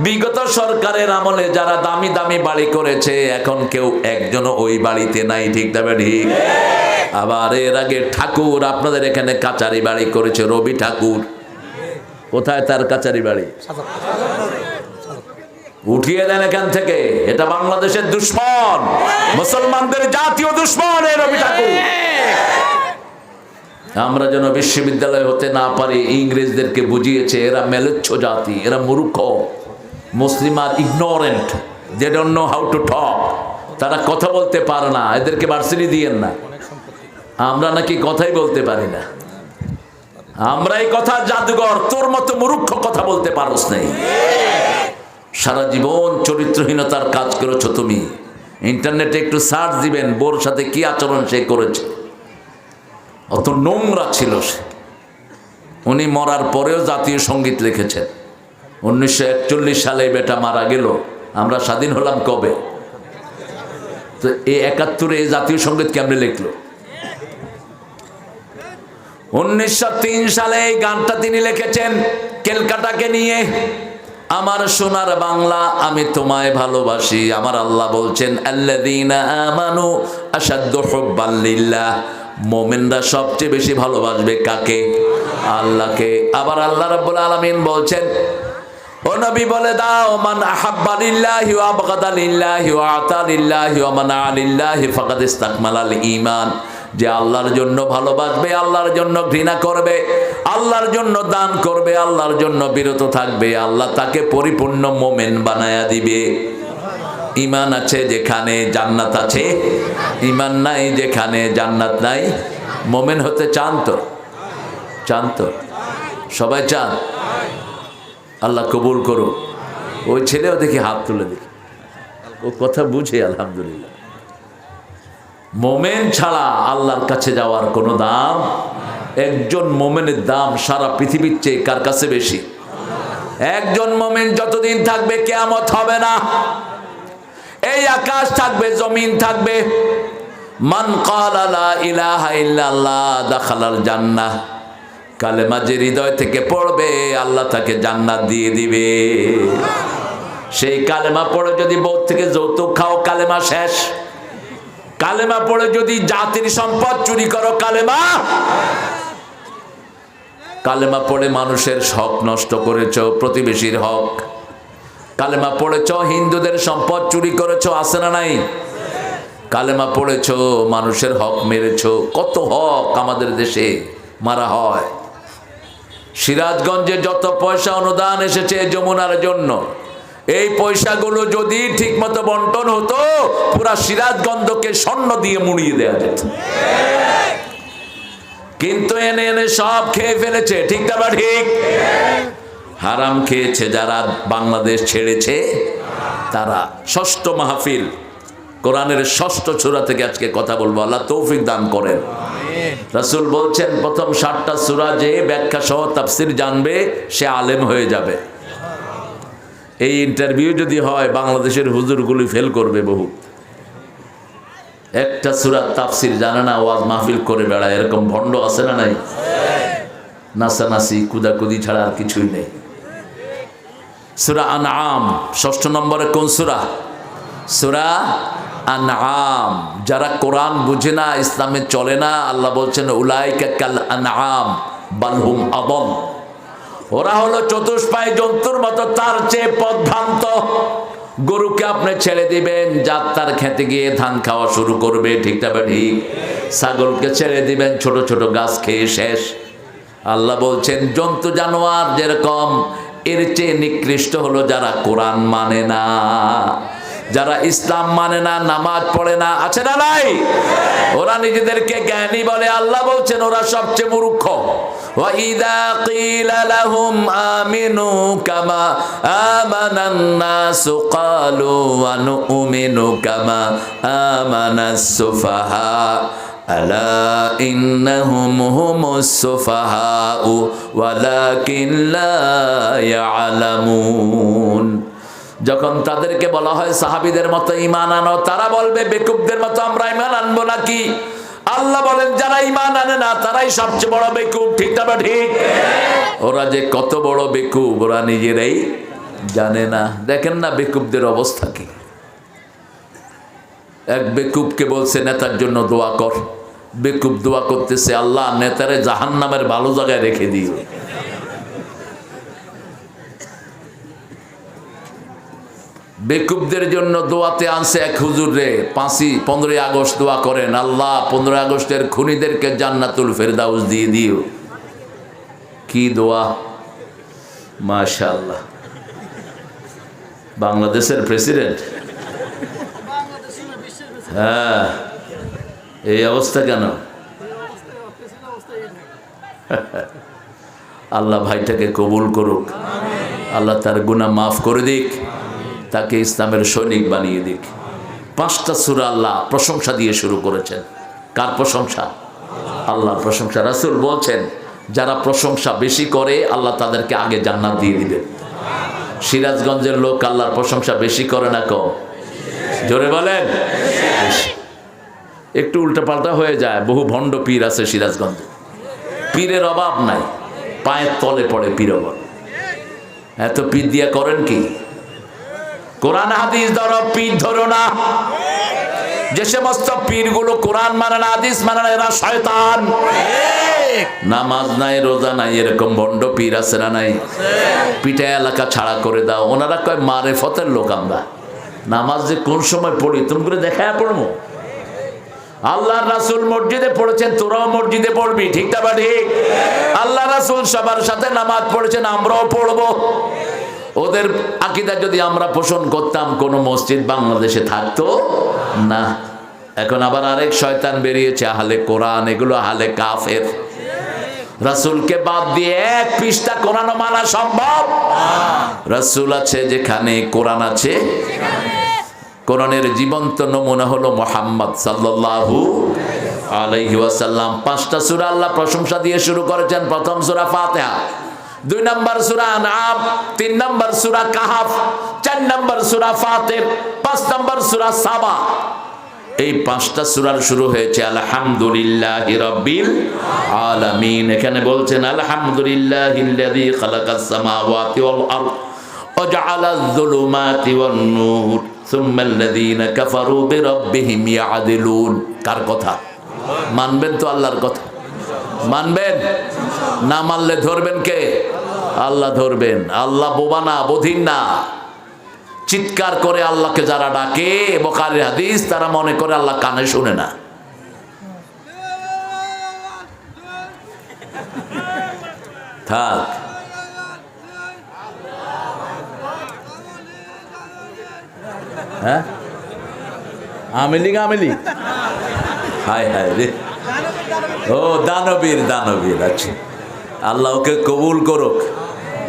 বিগত সরকারের আমলে যারা দামি দামি বাড়ি করেছে, এখন কেউ একজনও ওই বাড়িতে নাই, ঠিক তবে ঠিক। আবার এর আগে ঠাকুর আপনাদের এখানে কাচারি বাড়ি করেছে, রবি ঠাকুর। কোথায় তার কাচারি বাড়ি? উঠিয়ে দেন এখান থেকে, এটা বাংলাদেশের দুশ্মন, মুসলমানদের জাতীয় দুশ্মন এই রবি ঠাকুর। আমরা যেন বিশ্ববিদ্যালয় হতে না পারি, ইংরেজদেরকে বুঝিয়েছে এরা মেলেচ্ছ জাতি, এরা মূর্খ। মুসলিম আর ignorant, they don't know how to talk. তারা কথা বলতে পারে না, এদেরকে ভার্সিটি দিয়েন না। আমরা নাকি কথাই বলতে পারি না, আমরা এই কথা জাদুঘর। তোর মতো মূর্খ কথা বলতে পারোস নাই। সারা জীবন চরিত্রহীনতার কাজ করেছো তুমি। ইন্টারনেটে একটু সার্চ দিবেন বোর সাথে কি আচরণ সে করেছে। অত নোংরা ছিল সে। উনি মরার পরেও জাতীয় সঙ্গীত লিখেছেন। 1941 সালে বেটা মারা গেল, আমরা স্বাধীন হলাম কবে? তো এই 71-এ এই জাতীয় সঙ্গীত কেমনে লিখলো? 1903 সালে এই গানটা তিনি লিখেছেন ক্যালকাটাকে নিয়ে। আমার সোনার বাংলা আমি তোমায় ভালোবাসি। আমার আল্লাহ বলছেন আল্লাযীনা আমানু আশাদ্দু হুব্বান লিল্লাহ। মুমিনরা সবচেয়ে বেশি ভালোবাসবে কাকে? আল্লাহকে। আবার আল্লাহ রাব্বুল আলামিন বলছেন, ও নবী বলে দাও, মান আহাব্বা লিল্লাহি ওয়া আবগাদা লিল্লাহি ওয়া আতা লিল্লাহি ওয়া মানা লিল্লাহি ফাকাদ ইসতাকমালাল ঈমান। যে আল্লাহর জন্য ভালোবাসবে, আল্লাহর জন্য ঘৃণা করবে, আল্লাহর জন্য দান করবে, আল্লাহর জন্য বিরত থাকবে, আল্লাহ তাকে পরিপূর্ণ মোমেন বানায়া দিবে। ঈমান আছে যেখানে জান্নাত আছে, ঈমান নাই যেখানে জান্নাত নাই। মোমেন হতে চান তো? চান তো? সবাই চান? আল্লাহ কবুল করুক। ওই ছেলেও দেখি হাত তুলে দেখি, ও কথা বুঝে আলহামদুলিল্লাহ। মোমেন ছাড়া আল্লাহর কাছে যাওয়ার কোনো দাম। একজন মোমেনের দাম সারা পৃথিবীর চেয়ে কার কাছে বেশি? একজন মোমেন যতদিন থাকবে কিয়ামত হবে না। এই আকাশ থাকবে, জমিন থাকবে। মান ক্বালা লা ইলাহা ইল্লাল্লাহ দাখালাল জান্নাহ। কালেমা যে হৃদয় থেকে পড়বে আল্লাহ তাকে জান্নাত দিয়ে দিবে। সেই কালেমা পড়ে যদি বউ থেকে যৌতুক খাও, কালেমা শেষ। কালেমা পড়ে যদি জাতির সম্পদ চুরি করো, কালেমা। কালেমা পড়ে মানুষের হক নষ্ট করেছ, প্রতিবেশীর হক। কালেমা পড়েছ হিন্দুদের সম্পদ চুরি করেছ, আছে না নাই? কালেমা পড়েছ মানুষের হক মেরেছ। কত হক আমাদের দেশে মারা হয়। সিরাজগঞ্জে যত পয়সা অনুদান এসেছে যমুনার জন্য, এই পয়সাগুলো যদি ঠিকমতো বন্টন হতো, পুরা সিরাজগঞ্জকে স্বর্ণ দিয়ে মুড়িয়ে দেওয়া যেত। কিন্তু এনে এনে সব খেয়ে ফেলেছে, ঠিক না বা ঠিক? হারাম খেয়েছে যারা বাংলাদেশ ছেড়েছে তারা। ষষ্ঠ মাহফিল, কোরআনের ষষ্ঠ সূরা থেকে আজকে কথা বলবো। আল্লাহ তৌফিক দান করেন। রাসূল বলছেন প্রথম 7টা সূরা যে ব্যাখ্যা সহ তাফসীর জানবে সে আলেম হয়ে যাবে। এই ইন্টারভিউ যদি হয় বাংলাদেশের হুজুরগুলি ফেল করবে বহু। একটা সূরা তাফসীর জানে না, ওয়াজ মাহফিল করে বেড়ায়, এরকম ভণ্ড আছে না নাই? নাসানাসি কুদাকুদি ছাড়া আর কিছুই নেই। সূরা আনআম 6 নম্বরে কোন সূরা? সূরা আনআম। যারা কোরআন বুঝে না, ইসলামে চলে না, আল্লাহ বলছেন উলাইকা কাল আনআম বাল হুম আদল। ওরা হলো চতুষ্পায়ী জন্তুর মতো, তার চেয়ে পথভ্রান্ত। গরুকে আপনি ছেড়ে দিবেন, যাত্রার খেতে গিয়ে ধান খাওয়া শুরু করবে, ঠিক না ঠিক? ছাগলকে ছেড়ে দিবেন, ছোট ছোট গাছ খেয়ে শেষ। আল্লাহ বলছেন জন্তু জানোয়ার যেরকম, এর চেয়ে নিকৃষ্ট হলো যারা কোরআন মানে না, যারা ইসলাম মানে না, নামাজ পড়ে না, আছে না নাই? ওরা নিজেদেরকে জ্ঞানী বলে। আল্লাহ বলছেন ওরা সবচেয়ে মূর্খ, وإذا قيل لهم آمنوا كما آمن الناس قالوا ونؤمن كما آمن السفهاء ألا إنهم هم السفهاء ولكن لا يعلمون। যখন তাদেরকে বলা হয় সাহাবীদের মতো ঈমান আনো, তারা বলবে বেকুবদের মতো আমরা ঈমান আনবো নাকি? আল্লাহ বলেন যারা ঈমান আনে না তারাই সবচেয়ে বড় বেকুব। ঠিক না ঠিক? ওরা যে কত বড় বেকুব ওরা নিজেরাই জানে না। দেখেন না বেকুবদের অবস্থা কি। এক বেকুবকে বলছে নেতার জন্য দোয়া কর, বেকুব দোয়া করতেছে আল্লাহ নেতারে জাহান্নামের ভালো জায়গায় রেখে দিও। বেকুবদের জন্য দোয়াতে আনছে এক হুজুর রে 15ই আগস্ট দোয়া করেন আল্লাহ 15 আগস্টের খুনিদেরকে জান্নাতুল ফেরদাউস দিয়ে দিও। কি দোয়া মাশাআল্লাহ। বাংলাদেশের প্রেসিডেন্ট, হ্যাঁ এই অবস্থা কেন? আল্লাহ ভাইটাকে কবুল করুক, আল্লাহ তার গুনাহ মাফ করে দিক, তাকে ইসলামের সৈনিক বানিয়ে দিক। 5টা সূরা আল্লাহ প্রশংসা দিয়ে শুরু করেছেন। কার প্রশংসা? আল্লাহর প্রশংসা। রাসূল বলছেন যারা প্রশংসা বেশি করে আল্লাহ তাদেরকে আগে জান্নাত দিয়ে দিবেন। সিরাজগঞ্জের লোক আল্লাহর প্রশংসা বেশি করে না কম? জোরে বলেন। একটু উল্টাপাল্টা হয়ে যায়, বহু ভণ্ড পীর আছে সিরাজগঞ্জে, পীরের অভাব নাই, পায়ের তলে পড়ে পীর অভাব। এত পীর দিয়া করেন কি? কোরআন হাদিস ধরো, পীর ধরো না। যে সমস্ত পীরগুলো কোরআন মানে না হাদিস মানে না এরা শয়তান। নামাজ নাই রোজা নাই এরকম ভণ্ড পীর আছে না নাই? পিঠা এলাকা ছাড়া করে দাও। ওনারা কয় মারেফতের লোক আমরা, নামাজ যে কোন সময় পড়ি তুমি করে দেখায় পড়বো। আল্লাহর রাসূল মসজিদে পড়েছেন, তোরাও মসজিদে পড়বি। ঠিক না ঠিক? আল্লাহ রাসূল সবার সাথে নামাজ পড়েছেন, আমরাও পড়বো। ওদের আকীদা যদি আমরা পোষণ করতাম কোন মসজিদ বাংলাদেশে থাকতো না। এখন আবার আরেক শয়তান বেরিয়েছে, আহলে কোরআন, এগুলো আহলে কাফের। রাসূলকে বাদ দিয়ে এক পৃষ্ঠা কোরআন মানা সম্ভব? রাসূল আছে যেখানে কোরআন আছে। কোরআনের জীবন্ত নমুনা হলো মুহাম্মদ সাল্লাল্লাহু আলাইহি ওয়াসাল্লাম। 5টা সূরা আল্লাহ প্রশংসা দিয়ে শুরু করেছেন। প্রথম সূরা ফাতিহা, 2 নম্বর সূরা আনআম, 3 নম্বর সূরা কাহাফ, 4 নম্বর সূরা ফাতির, 5 নম্বর সূরা সাবা। এই 5টা সূরার শুরু হয়েছে আলহামদুলিল্লাহি রাব্বিল আলামিন। এখানে বলছেন আলহামদুলিল্লাহিল্লাযী খালাকাস সামাওয়াতি ওয়াল আরদ ওয়া জাআলায যুলুমাতি ওয়ান নূর সুম্মাল্লাযীনা কাফারু বিরাব্বিহিম ইয়া'দিলুন। কার কথা? মানবেন তো আল্লাহর কথা? মানবেন না? মানলে ধরবেন কে? আল্লাহ ধরবেন। আল্লাহ বোবা না, বধির না। চিৎকার করে আল্লাহকে যারা ডাকে, বুখারীর হাদিস, তারা মনে করে আল্লাহ কানে শুনে না। থাক। হ্যাঁ আমেলি গামেলি, হায় হায় রে। ও দানবীর, দানবীর। আচ্ছা, আল্লাহ ওকে কবুল করুক,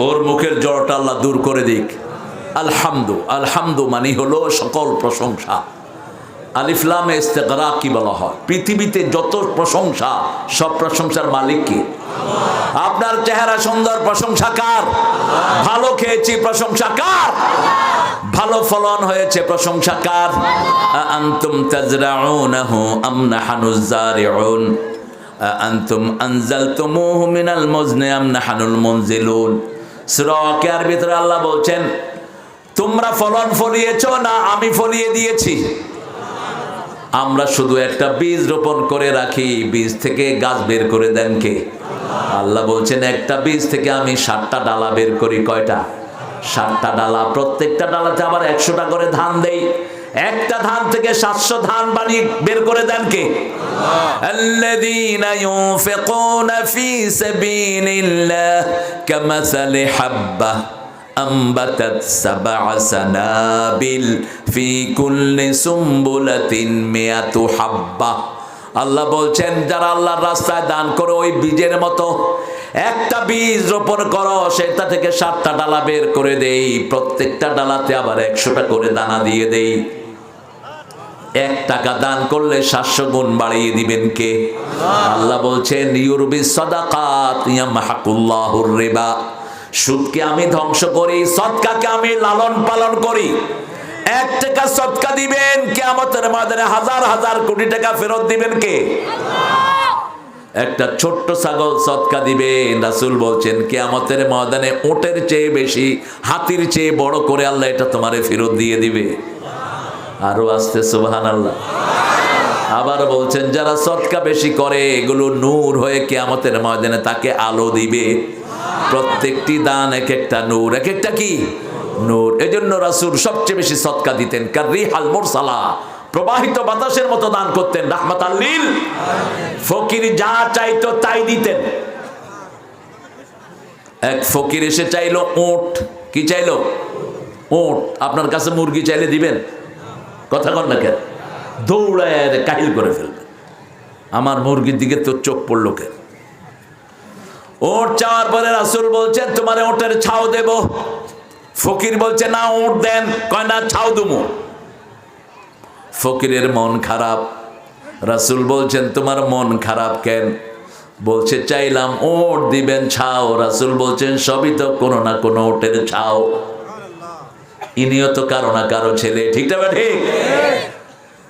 ওর মুখের জ্বরটা আল্লাহ দূর করে দিক। আলহামদু, আলহামদু মানে হলো সকল প্রশংসা। আলিফ লাম ইস্তিগরাক কি বলা হয়? পৃথিবীতে যত প্রশংসা সব প্রশংসার মালিক কি? আপনার চেহারা সুন্দর, প্রশংসা কার? ভালো খেয়েছি, প্রশংসা কার? ভালো ফলন হয়েছে, প্রশংসা কার? আনতুম তাজরাউনাহু আম নাহনুজ জারিউন আনতুম আনজালতুমুহু মিনাল মুজনি আম নাহনুল মুনজিলুন। সূরা ওয়াকিয়ার ভিতরে আল্লাহ বলছেন তোমরা ফলন ফলিয়েছো না আমি ফলিয়ে দিয়েছি? আমরা শুধু একটা বীজ রোপণ করে রাখি, বীজ থেকে গাছ বের করে দেন কে? আল্লাহ বলছেন একটা বীজ থেকে আমি 7টা ডালা বের করি। কয়টা? 7টা ডালা। প্রত্যেকটা ডালাতে আবার 100টা করে ধান দেই। একটা ধান থেকে 700 ধান বানিয়ে বের করে দেন কে? আল্লাযীনা ইউনফিকুনা ফী সাবিলিল্লাহ কামাসালি হাব্বা أنبتت 7 سنابل في كل سنبلة 100 حبة। আল্লাহ বলছেন যারা আল্লাহর রাস্তায় দান করে ওই বীজের মতো একটা বীজ রোপণ করো, সেটা থেকে 7টা ডালা বের করে দেই, প্রত্যেকটা ডালাতে আবার 100টা করে দানা দিয়ে দেই। 1 টাকা দান করলে 700 গুণ বাড়িয়ে দিবেন কে? আল্লাহ বলছেন ইউরবিস সাদাকাত ইয়ামহাকুল্লাহুর রিবা। সুদকে আমি ধ্বংস করি, সদকাকে আমি লালন পালন করি। 1 টাকা সদকা দিবেন, কিয়ামতের ময়দানে হাজার হাজার কোটি টাকা ফেরত দিবেন কে? একটা ছোট্ট ছাগল সদকা দিবেন, রাসূল বলছেন কিয়ামতের ময়দানে উটের চেয়ে বেশি, হাতির চেয়ে বড় করে আল্লাহ এটা তোমারে ফেরত দিয়ে দিবে। আরো আসতে সুবহানাল্লাহ। আবার বলছেন যারা সদকা বেশি করে এগুলো নূর হয়ে কিয়ামতের ময়দানে তাকে আলো দিবে। প্রত্যেকটি দান এক একটা নূর, এক একটা কি নূর। এজন্য রাসূল সবচেয়ে বেশি সদকা দিতেন, কাররিহাল মুরসালা, প্রবাহিত বাতাসের মতো দান করতেন, রাহমাতাল লিল। ফকির যা চাইতো তাই দিতেন। এক ফকির এসে চাইলো উট। কি চাইলো? উট। আপনার কাছে মুরগি চাইলে দিবেন? কথা কন না কেন? দৌড়ায় কাহিল করে ফেলবে। আমার মুরগির দিকে তো চোখ পড়লো কেন? উট চাওয়ার পরে রাসূল বলছেন তোমার উটের ছাও দেব। ফকির বলছে না উট দেন, কয় না ছাও দেবো। ফকিরের মন খারাপ। রাসূল বলছেন তোমার মন খারাপ কেন? বলছে চাইলাম উট দিবেন ছাও। রাসূল বলছেন সবই তো কোনো না কোনো উটের ছাও। ইনিও তো কারো না কারো ছেলে, ঠিক না ঠিক?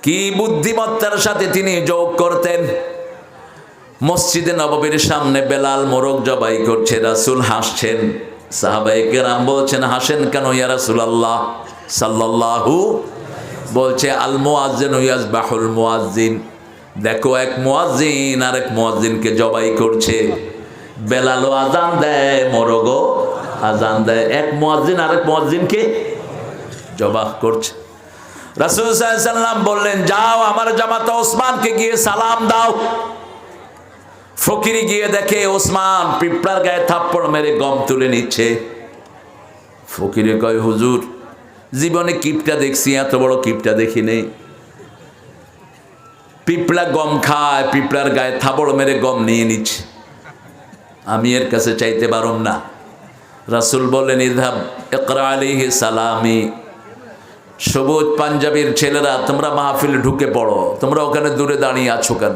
কি বুদ্ধিমত্তার সাথে তিনি যোগ করতেন। মসজিদে নববীর সামনে বেলাল মোরগ জবাই করছে, রাসূল হাসছেন। সাহাবায়ে কেরাম বলছেন হাসেন কেন ইয়া রাসূলুল্লাহ সাল্লাল্লাহু? বলছে আল মুয়াজ্জিনু ইয়াজবাহুল মুয়াজ্জিন। দেখো এক মুয়াজ্জিন আর এক মুয়াজ্জিনকে জবাই করছে। বেলালও আজান দেয়, মোরগও আজান দেয়, এক মুয়াজ্জিন আর এক মুয়াজ্জিনকে জবাহ করছে। রাসূল সাল্লাল্লাহু আলাইহি ওয়াসাল্লাম বললেন যাও আমার জামাতা ওসমানকে গিয়ে সালাম দাও। ফকির গিয়ে দেখে ওসমান পিঁপড়ার গায়ে থাপ্পড় মেরে গম তুলে নিচ্ছে। ফকিরে কয় হুজুর জীবনে কিপটা দেখছি, এত বড় কিপটা দেখি নেই। পিঁপড়া গম খায়, পিঁপড়ার গায়ে থাপ্পড় মেরে গম নিয়ে নিচ্ছে, আমি এর কাছে চাইতে পারুম না। রাসূল বললেন ইযহাব ইকরা আলাইহি সালামি। সবুজ পাঞ্জাবির ছেলেরা তোমরা মাহফিলে ঢুকে পড়ো, তোমরা ওখানে দূরে দাঁড়িয়ে আছো কেন?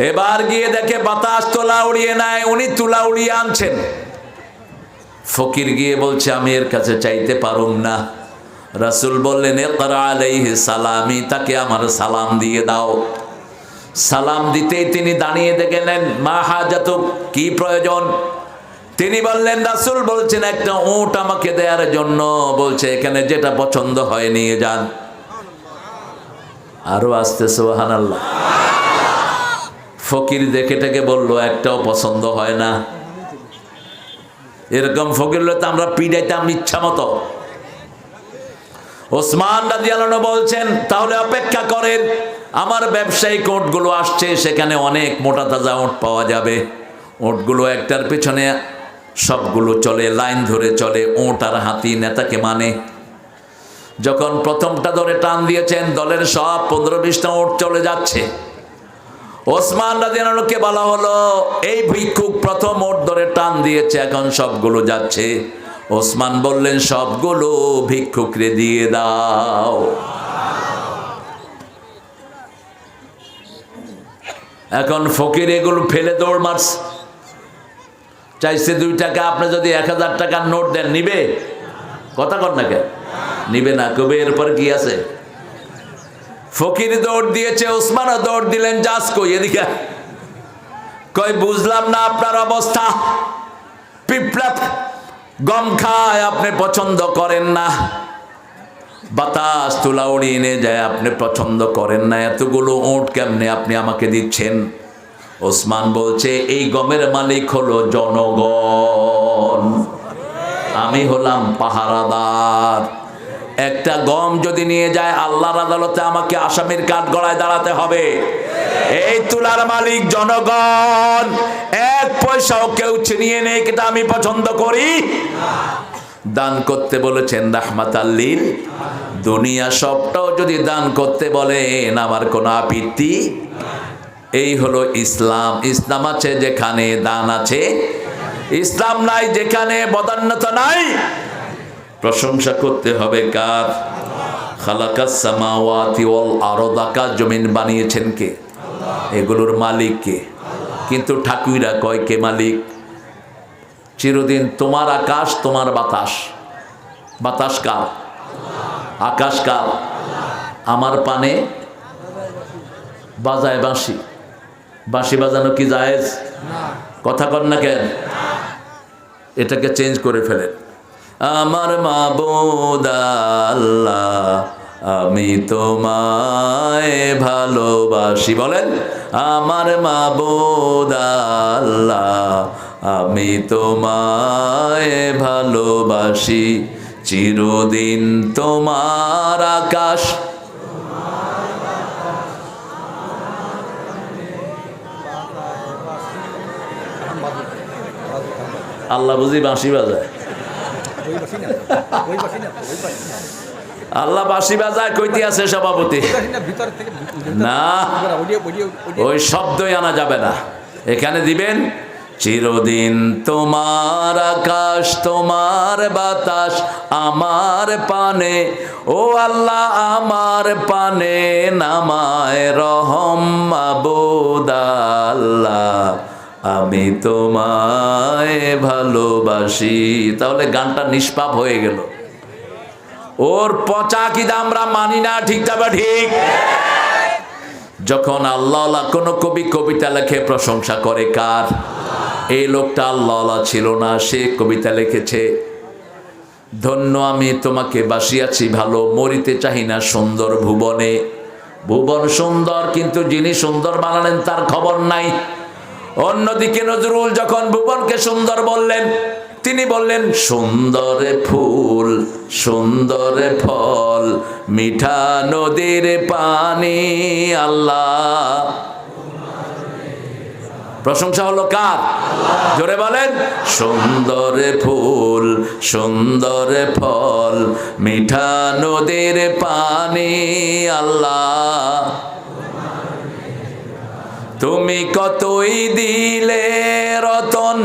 এবার গিয়ে দেখে বাতাস তোলা উড়িয়ে নেয়, উনি তুলা উড়িয়ে আনছেন। ফকির গিয়ে বলছে আমি এর কাছে চাইতে পারুম না। রাসূল বললেন ইকরা আলাইহি সালামি, তাকে আমার সালাম দিয়ে দাও। সালাম দিতেই তিনি দাঁড়িয়ে গেলেন। মা হাজাতুক, কি প্রয়োজন? তিনি বললেন রাসূল বলছেন একটা উট আমাকে দেওয়ার জন্য। বলছে এখানে যেটা পছন্দ হয় নিয়ে যান। আরো আসতে সুবহানাল্লাহ। ফকির দেখেটাকে বলল একটাও পছন্দ হয় না। এরকম ফকির হলে তো আমরা পিড়াইতাম ইচ্ছা মতো। ওসমান রাদিয়াল্লাহু আনহু বলছেন তাহলে অপেক্ষা করেন, আমার ব্যবসায়িক উটগুলো আসছে, সেখানে অনেক মোটা তাজা উট পাওয়া যাবে। উটগুলো একটার পেছনে সবগুলো চলে, লাইন ধরে চলে। উট আর হাতি নেতাকে মানে। যখন প্রথমটা ধরে টান দিয়েছেন দলের সব 15-20টা উট চলে যাচ্ছে। ওসমান রাদিয়াল্লাহু আনহুকে বলা হলো এই ভিক্ষুক প্রথম উট ধরে টান দিয়েছে, এখন সবগুলো যাচ্ছে। ওসমান বললেন সবগুলো ভিক্ষুকরে দিয়ে দাও। এখন ফকির এগুলো ফেলে দৌড় মারছে। চাইছে 2 টাকা, আপনি যদি 1000 টাকার নোট দেন নিবে? কথা কর না কেন? নিবে না, কবে এরপর কি আছে? ফকির দৌড় দিয়েছে, ওসমানও দৌড় দিলেন। যাস কই এদিকে? কই বুঝলাম না আপনার অবস্থা। পিঁপড়া গম খায়, আপনি পছন্দ করেন না। বাতাস তুলা উড়িয়ে নিয়ে যায়, আপনি পছন্দ করেন না। এতগুলো উট কেমনে আপনি আমাকে দিচ্ছেন? ওসমান বলছে এই গমের মালিক হলো জনগণ, আমি হলাম পাহারাদার। একটা গম যদি নিয়ে যায় আল্লাহর আদালতে আমাকে আসামির কাঠ গড়ায় দাঁড়াতে হবে। এই তুলার মালিক জনগণ, 1 পয়সাও কেউ ছিনিয়ে নেই, এটা আমি পছন্দ করি। দান করতে বলেছেন রাহমাতাল লিল। দুনিয়া সবটাও যদি দান করতে বলেন আমার কোনো আপত্তি। এই হলো ইসলাম। ইসলাম আছে যেখানে দান আছে, ইসলাম নাই যেখানে বদান্যতা নাই। প্রশংসা করতে হবে কার? খালাকাস সামাওয়াতি ওয়াল আরদ, আকাশ জমিন বানিয়েছেন কে? এগুলোর মালিক কে? কিন্তু ঠাকুররা কয় কে মালিক? চিরদিন তোমার আকাশ, তোমার বাতাস। বাতাস কার? আকাশ কার? আমার পানে বাজায় বাঁশি, বাঁশি বাজানো কি জায়েজ? কথা কর না কেন? এটাকে চেঞ্জ করে ফেলেন। আমার মাবুদ আল্লাহ, আমি তোমায় ভালোবাসি। বলেন, আমার মাবুদ আল্লাহ, আমি তোমায় ভালোবাসি। চিরদিন তোমার আকাশ, আল্লাহ বুঝি বাঁশি বাজায়? আল্লাহ বাঁশি বাজায় কইতে আছে সভাপতি? না, ওই শব্দই আনা যাবে না। এখানে দিবেন চিরদিন তোমার আকাশ, তোমার বাতাস আমার পানে, ও আল্লাহ আমার পানে নামায় রহম মাবুদ আল্লাহ, আমি তোমায় ভালোবাসি। তাহলে গানটা নিষ্পাপ হয়ে গেল। ওর পচা কিদা আমরা মানি না, ঠিক না ঠিক? যখন আল্লাহ কোনো কবি কবিতা লেখে প্রশংসা করে কার? এই লোকটা আল্লাহ ছিল না, সে কবিতা লিখেছে, ধন্য আমি তোমাকে বাসিয়াছি ভালো, মরিতে চাহি না সুন্দর ভুবনে। ভুবন সুন্দর, কিন্তু যিনি সুন্দর বানালেন তার খবর নাই। অন্যদিকে নজরুল যখন ভুবনকে সুন্দর বললেন, তিনি বললেন সুন্দর ফুল, সুন্দর ফল, মিঠা নদীর পানি আল্লাহ। প্রশংসা হলো কার? জোরে বলেন, সুন্দর ফুল, সুন্দর ফল, মিঠা নদীর পানি আল্লাহ। তুমি কতই দিলে রতন,